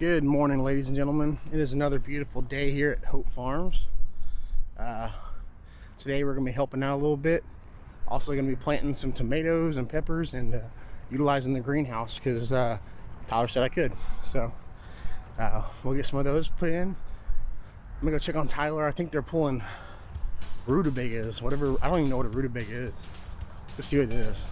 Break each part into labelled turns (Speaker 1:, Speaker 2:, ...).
Speaker 1: Good morning, ladies and gentlemen. It is another beautiful day here at Hope Farms. Today we're going to be helping out a little bit. Also going to be planting some tomatoes and peppers and utilizing the greenhouse because Tyler said I could. So we'll get some of those put in. I'm going to go check on Tyler. I think they're pulling rutabagas, whatever. I don't even know what a rutabaga is. Let's see what it is.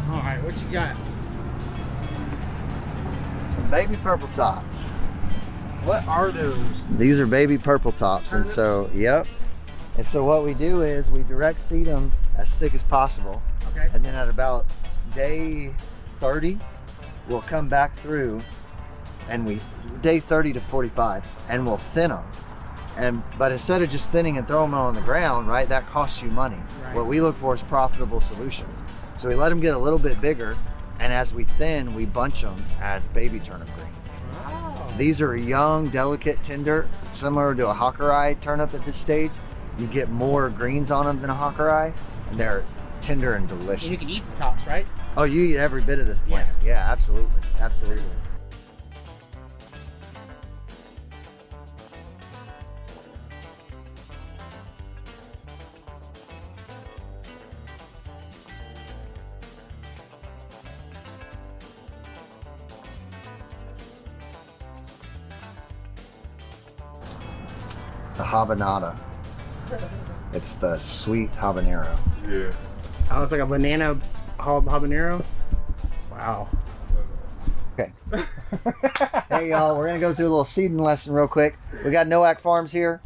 Speaker 1: All right, what you got?
Speaker 2: Some baby purple tops.
Speaker 1: What are those?
Speaker 2: These are baby purple tops, and so, yep. And so what we do is we direct seed them as thick as possible.
Speaker 1: Okay.
Speaker 2: And then at about day 30, we'll come back through and day 30 to 45, and we'll thin them. But instead of just thinning and throwing them on the ground, right, that costs you money.
Speaker 1: Right.
Speaker 2: What we look for is profitable solutions. So we let them get a little bit bigger, and as we thin, we bunch them as baby turnip greens.
Speaker 1: Oh.
Speaker 2: These are young, delicate, tender, similar to a hawkeye turnip at this stage. You get more greens on them than a hawkeye, and they're tender and delicious.
Speaker 1: And you can eat the tops, right?
Speaker 2: Oh, you eat every bit of this plant. Yeah, absolutely, absolutely. The habanada. It's the sweet habanero.
Speaker 3: Yeah.
Speaker 1: Oh, it's like a banana habanero. Wow.
Speaker 2: Okay. Hey y'all, we're gonna go through a little seeding lesson real quick. We got Noack Farms here.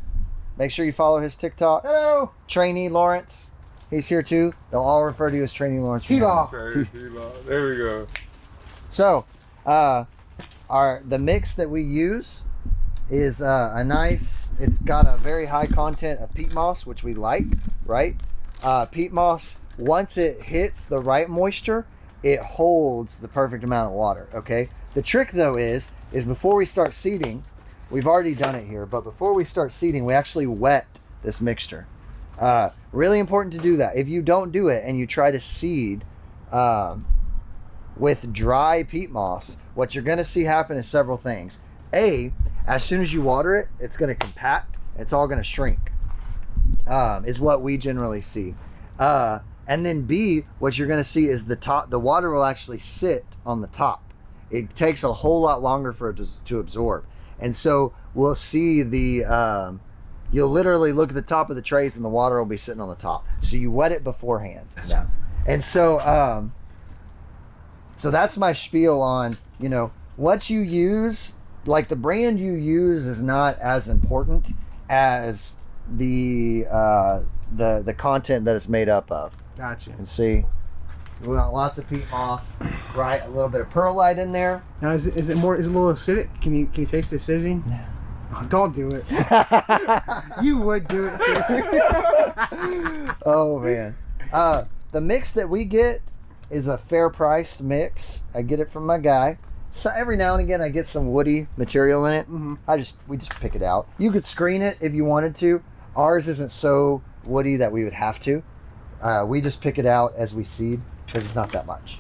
Speaker 2: Make sure you follow his TikTok. Hello. Trainee Lawrence. He's here too. They'll all refer to you as Trainee Lawrence.
Speaker 1: T-Law.
Speaker 3: Okay, there we go.
Speaker 2: So, the mix that we use is a nice. It's got a very high content of peat moss, which we like, right? Peat moss, once it hits the right moisture, it holds the perfect amount of water, okay? The trick though is before we start seeding, we've already done it here, but before we start seeding, we actually wet this mixture. Really important to do that. If you don't do it and you try to seed with dry peat moss, what you're gonna see happen is several things. As soon as you water it, it's going to compact. It's all going to shrink, is what we generally see. And then B, what you're going to see is the water will actually sit on the top. It takes a whole lot longer for it to absorb. And so we'll see you'll literally look at the top of the trays and the water will be sitting on the top. So you wet it beforehand. Yeah. And so, so that's my spiel on, what you use. Like the brand you use is not as important as the content that it's made up of.
Speaker 1: Gotcha.
Speaker 2: You can see we got lots of peat moss, right? A little bit of perlite in there.
Speaker 1: Now is it a little acidic? Can you taste the acidity?
Speaker 2: No.
Speaker 1: Oh, don't do it. You would do it too.
Speaker 2: Oh man. The mix that we get is a fair priced mix. I get it from my guy. So every now and again I get some woody material in it.
Speaker 1: Mm-hmm.
Speaker 2: We just pick it out. You could screen it if you wanted to. Ours isn't so woody that we would have to. We just pick it out as we seed because it's not that much.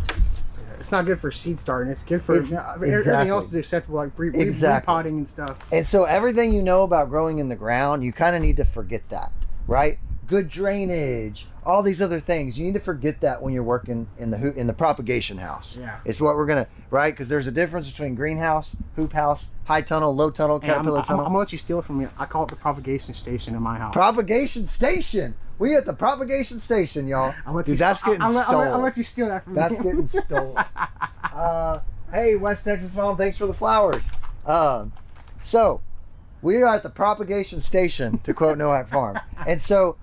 Speaker 1: It's not good for seed starting. It's good for everything else is acceptable, like repotting and stuff.
Speaker 2: And so everything you know about growing in the ground, you kind of need to forget that, right? Good drainage, all these other things. You need to forget that when you're working in the propagation house.
Speaker 1: Yeah.
Speaker 2: It's what we're gonna, right? Because there's a difference between greenhouse, hoop house, high tunnel, low tunnel, caterpillar tunnel.
Speaker 1: I'm gonna let you steal it from me. I call it the propagation station in my house.
Speaker 2: Propagation station. We at the propagation station, y'all.
Speaker 1: Dude, that's getting stolen. I'll let you steal that from me.
Speaker 2: That's getting stolen. Hey, West Texas Mom, thanks for the flowers. So we are at the propagation station, to quote Noack Farm, and so.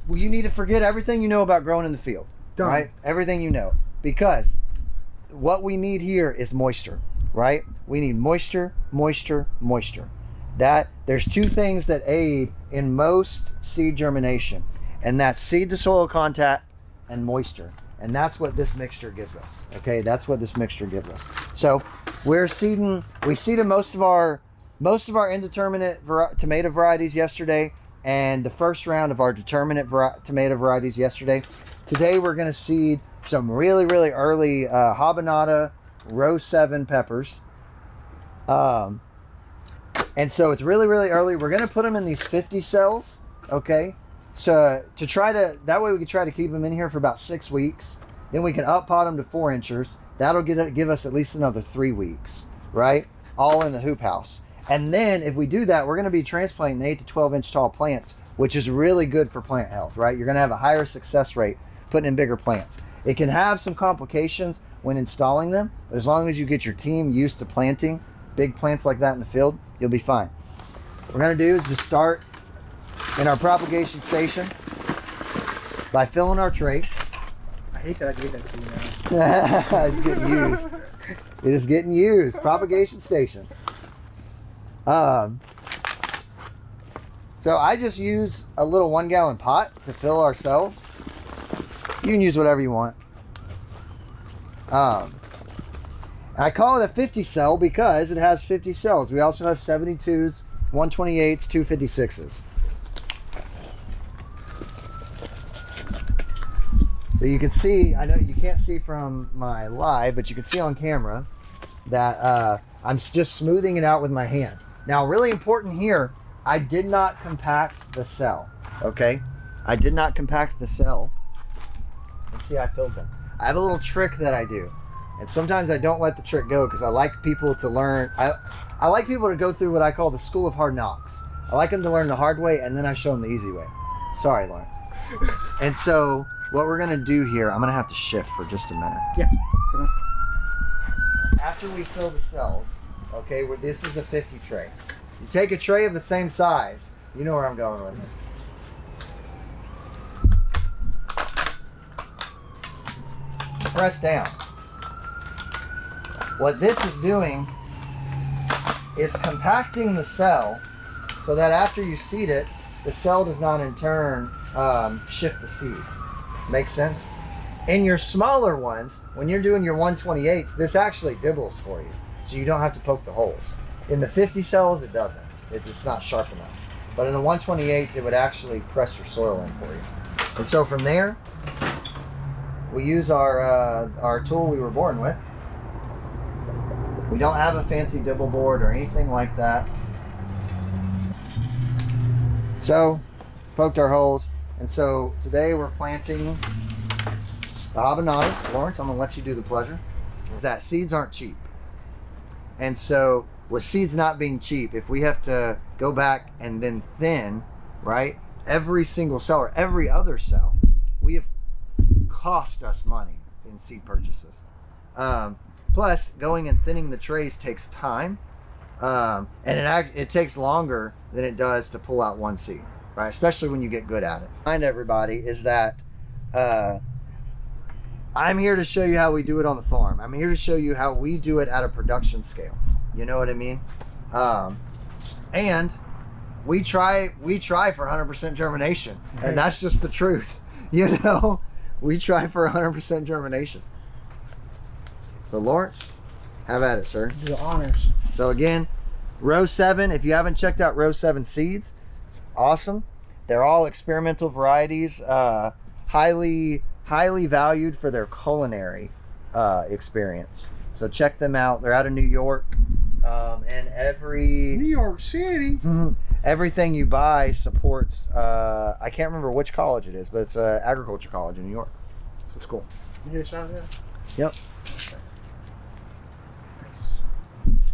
Speaker 2: You need to forget everything you know about growing in the field.
Speaker 1: Done.
Speaker 2: Right? Everything you know. Because what we need here is moisture, right? We need moisture, moisture, moisture. There's two things that aid in most seed germination, and that's seed to soil contact and moisture. And that's what this mixture gives us. Okay, that's what this mixture gives us. So we seeded most of our indeterminate tomato varieties yesterday, and the first round of our determinate tomato varieties yesterday. Today we're going to seed some really early habanada row 7 peppers. And so it's really early. We're going to put them in these 50 cells, okay? So to try to, that way we can try to keep them in here for about 6 weeks. Then we can up pot them to 4 inchers. That'll give us at least another 3 weeks, right? All in the hoop house. And then if we do that, we're going to be transplanting 8 to 12 inch tall plants, which is really good for plant health, right? You're going to have a higher success rate putting in bigger plants. It can have some complications when installing them, but as long as you get your team used to planting big plants like that in the field, you'll be fine. What we're going to do is just start in our propagation station by filling our tray.
Speaker 1: I hate that I gave that to you now.
Speaker 2: It's getting used. It is getting used. Propagation station. So I just use a little 1 gallon pot to fill our cells. You can use whatever you want. I call it a 50 cell because it has 50 cells. We also have 72s, 128s, 256s. So you can see, I know you can't see from my live, but you can see on camera that I'm just smoothing it out with my hand. Now, really important here, I did not compact the cell, okay? I did not compact the cell. Let's see, I filled them. I have a little trick that I do. And sometimes I don't let the trick go because I like people to learn. I like people to go through what I call the school of hard knocks. I like them to learn the hard way and then I show them the easy way. Sorry, Lawrence. And so what we're gonna do here, I'm gonna have to shift for just a minute.
Speaker 1: Yeah.
Speaker 2: After we fill the cells, okay, this is a 50 tray. You take a tray of the same size, you know where I'm going with it. Press down. What this is doing is compacting the cell so that after you seed it, the cell does not in turn shift the seed. Make sense? In your smaller ones, when you're doing your 128s, this actually dibbles for you. So you don't have to poke the holes. In the 50 cells, it doesn't. It's not sharp enough. But in the 128s, it would actually press your soil in for you. And so from there, we use our tool we were born with. We don't have a fancy dibble board or anything like that. So, poked our holes. And so today we're planting the habanadas. Lawrence, I'm gonna let you do the pleasure. That seeds aren't cheap. And so with seeds not being cheap, if we have to go back and then thin, right, every single cell or every other cell, we have cost us money in seed purchases. Plus, going and thinning the trays takes time, and it takes longer than it does to pull out one seed, right? Especially when you get good at it. Remind everybody is that I'm here to show you how we do it on the farm. I'm here to show you how we do it at a production scale. You know what I mean? And we try for 100% germination, and that's just the truth. You know, we try for 100% germination. So Lawrence, have at it, sir.
Speaker 1: Do the honors.
Speaker 2: So again, row 7, if you haven't checked out row 7 seeds, it's awesome. They're all experimental varieties, highly valued for their culinary experience. So check them out. They're out of New York, and
Speaker 1: New York City.
Speaker 2: Everything you buy supports, I can't remember which college it is, but it's an agriculture college in New York. So it's cool.
Speaker 1: You get a shot of that?
Speaker 2: Yep.
Speaker 1: Okay. Nice.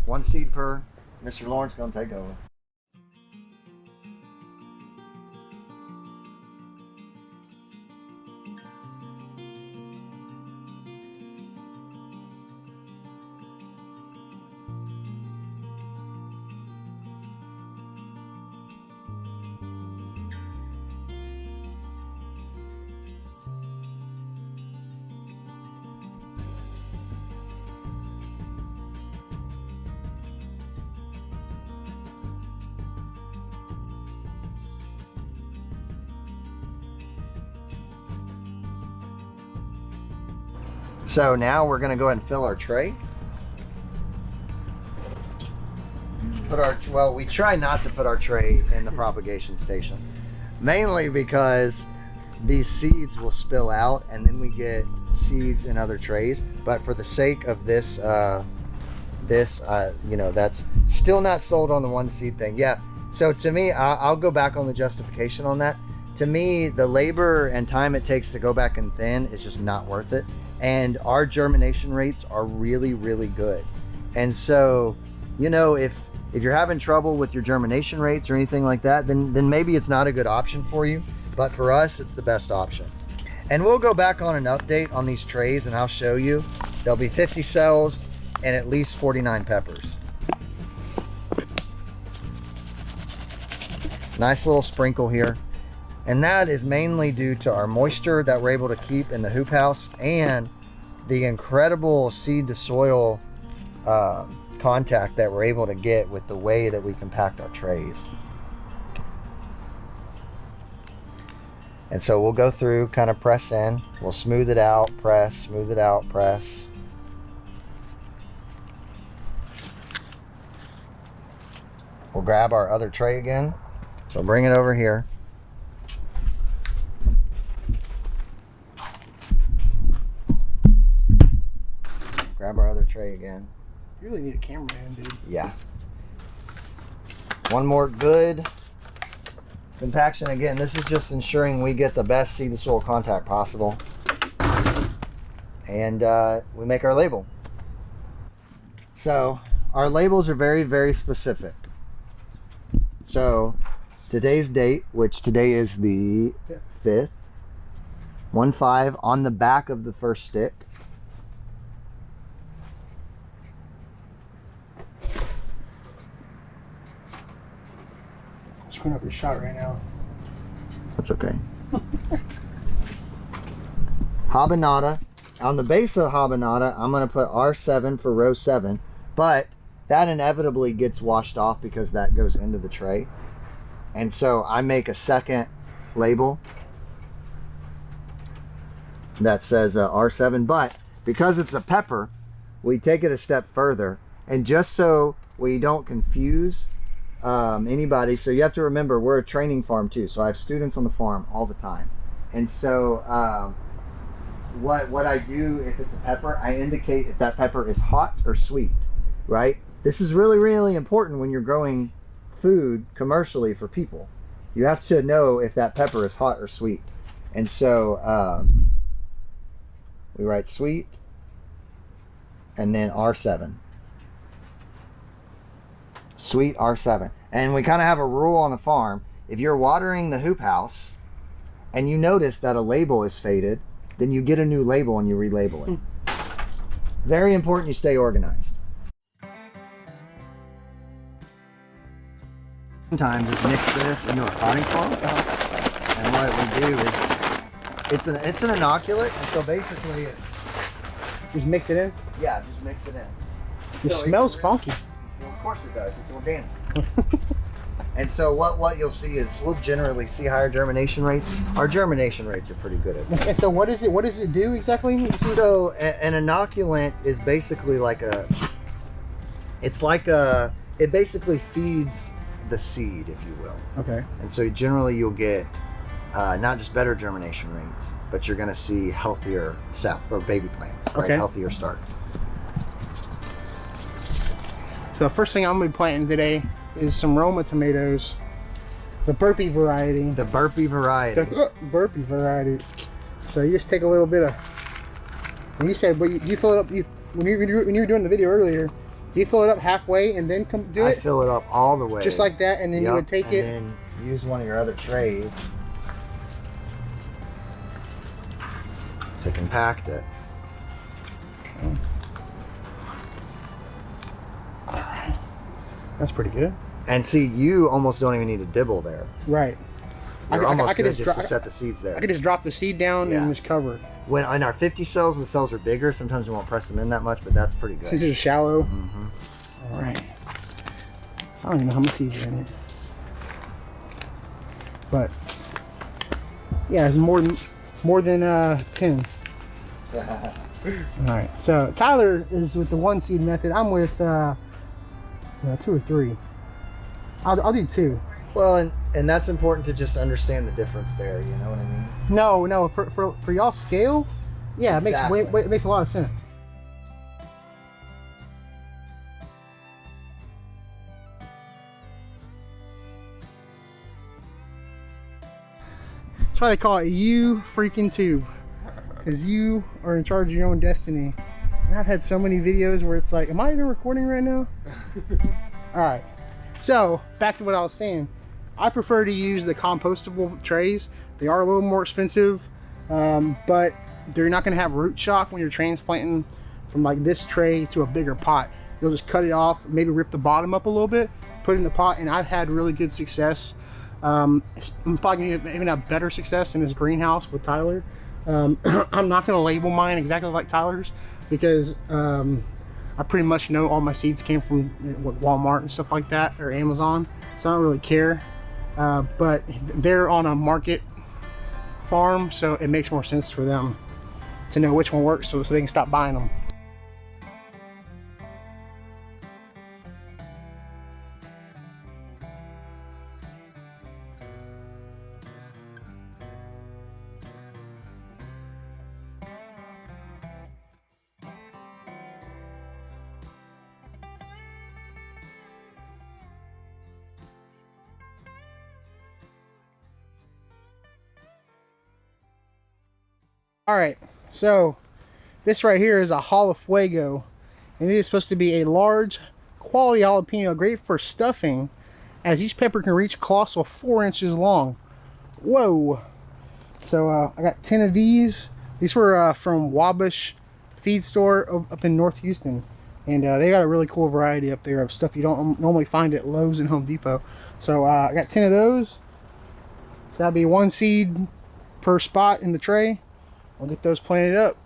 Speaker 2: 1 seed per. Mr. Lawrence gonna take over. So now we're going to go ahead and fill our tray. Well, we try not to put our tray in the propagation station, mainly because these seeds will spill out and then we get seeds in other trays. But for the sake of this, you know, that's still not sold on the one seed thing. Yeah. So to me, I'll go back on the justification on that. To me, the labor and time it takes to go back and thin is just not worth it. And our germination rates are really, really good. And so, you know, if you're having trouble with your germination rates or anything like that, then maybe it's not a good option for you. But for us, it's the best option. And we'll go back on an update on these trays and I'll show you. There'll be 50 cells and at least 49 peppers. Nice little sprinkle here. And that is mainly due to our moisture that we're able to keep in the hoop house and the incredible seed to soil contact that we're able to get with the way that we compact our trays. And so we'll go through, kind of press in, we'll smooth it out, press, smooth it out, press. We'll grab our other tray again. So bring it over here. Grab our other tray again.
Speaker 1: You really need a cameraman, dude.
Speaker 2: Yeah. One more good compaction. Again, this is just ensuring we get the best seed to soil contact possible. And we make our label. So our labels are very, very specific. So today's date, which today is the 5th, 1/5 on the back of the first stick.
Speaker 1: Screwing up your shot right now.
Speaker 2: That's okay. Habanada. On the base of habanada, I'm going to put R7 for row 7, but that inevitably gets washed off because that goes into the tray. And so I make a second label that says R7, but because it's a pepper, we take it a step further. And just so we don't confuse anybody, so you have to remember we're a training farm too, so I have students on the farm all the time. And so what I do, if it's a pepper, I indicate if that pepper is hot or sweet, right? This is really, really important when you're growing food commercially for people. You have to know if that pepper is hot or sweet. And so we write sweet and then R7. Sweet R7. And we kind of have a rule on the farm. If you're watering the hoop house and you notice that a label is faded, then you get a new label and you relabel it. Very important you stay organized. Sometimes is mix this into a potting foam, and what we do is it's an inoculant, and so basically it's
Speaker 1: Just mix it in.
Speaker 2: yeah, just mix it in.
Speaker 1: It smells funky.
Speaker 2: Well, of course it does. It's organic. And so what you'll see is we'll generally see higher germination rates. Our germination rates are pretty good at that.
Speaker 1: And so what is it? What does it do exactly?
Speaker 2: So an inoculant is basically like it basically feeds the seed, if you will.
Speaker 1: Okay.
Speaker 2: And so generally you'll get not just better germination rates, but you're going to see healthier sap or baby plants, right?
Speaker 1: Okay.
Speaker 2: Healthier starts.
Speaker 1: So the first thing I'm going to be planting today is some Roma tomatoes, the burpee variety.
Speaker 2: The burpee variety.
Speaker 1: The burpee variety. So you just take a little bit of. And you said, but you fill it up. When you were doing the video earlier, you fill it up halfway and then come do it.
Speaker 2: I fill it up all the way,
Speaker 1: just like that, and then you would take
Speaker 2: and
Speaker 1: it.
Speaker 2: And then use one of your other trays to compact it.
Speaker 1: Alright. That's pretty good.
Speaker 2: And see, you almost don't even need a dibble there.
Speaker 1: Right.
Speaker 2: You're almost
Speaker 1: could
Speaker 2: good just to set the seeds there.
Speaker 1: I could just drop the seed down and just cover it.
Speaker 2: When in our 50 cells, when the cells are bigger, sometimes we won't press them in that much, but that's pretty good.
Speaker 1: Since it's shallow.
Speaker 2: Mm-hmm.
Speaker 1: Alright. So I don't even know how much seeds are in it. But yeah, it's more than 10. Alright, so Tyler is with the one seed method. I'm with 2 or 3. I'll do 2.
Speaker 2: Well, and And that's important to just understand the difference there. You know what I mean?
Speaker 1: No, for y'all scale, yeah,
Speaker 2: Exactly.
Speaker 1: it makes a lot of sense. That's why they call it you freaking tube, because you are in charge of your own destiny. And I've had so many videos where it's like, am I even recording right now? All right, so back to what I was saying. I prefer to use the compostable trays. They are a little more expensive, but they're not going to have root shock when you're transplanting from like this tray to a bigger pot. You'll just cut it off, maybe rip the bottom up a little bit, put it in the pot, and I've had really good success. I'm probably going to even have better success in this greenhouse with Tyler. I'm not going to label mine exactly like Tyler's, because I pretty much know all my seeds came from Walmart and stuff like that, or Amazon, so I don't really care. But they're on a market farm, so it makes more sense for them to know which one works, so they can stop buying them. All right, so this right here is a Jalafuego, and it is supposed to be a large quality jalapeno, great for stuffing, as each pepper can reach a colossal 4 inches long. Whoa. So I got 10 of these. These were from Wabash Feed Store up in North Houston, and they got a really cool variety up there of stuff you don't normally find at Lowe's and Home Depot. So I got 10 of those, so that'd be 1 seed per spot in the tray. I'll get those planted up.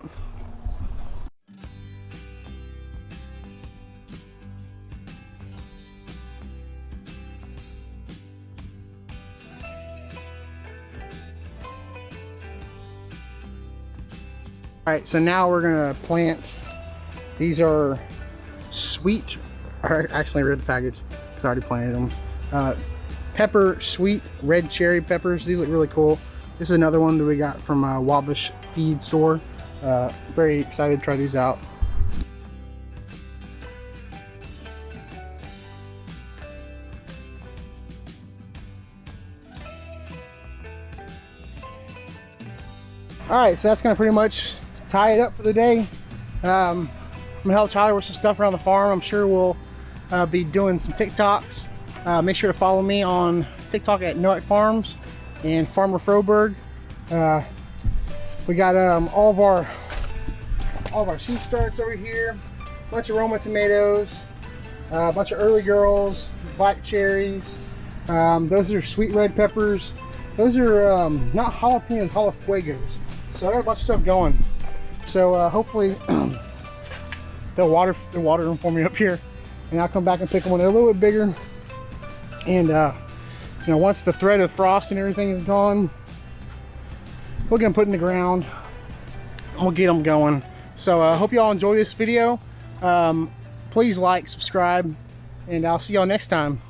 Speaker 1: Alright, so now we're gonna plant. These are sweet, I accidentally read the package because I already planted them. Pepper sweet red cherry peppers. These look really cool. This is another one that we got from Wabash Feed Store. Very excited to try these out. Alright, so that's gonna pretty much tie it up for the day. I'm gonna help Tyler with some stuff around the farm. I'm sure we'll be doing some TikToks. Make sure to follow me on TikTok at Noack Farms and Farmer Froberg. We got all of our seed starts over here, a bunch of Roma tomatoes, a bunch of early girls, black cherries. Those are sweet red peppers. Those are not jalapenos, jalafuegos. So I got a bunch of stuff going. So hopefully they'll water them for me up here, and I'll come back and pick them when they're a little bit bigger. And you know, once the thread of frost and everything is gone, we're gonna put it in the ground. We'll get them going. So I hope y'all enjoy this video. Please like, subscribe, and I'll see y'all next time.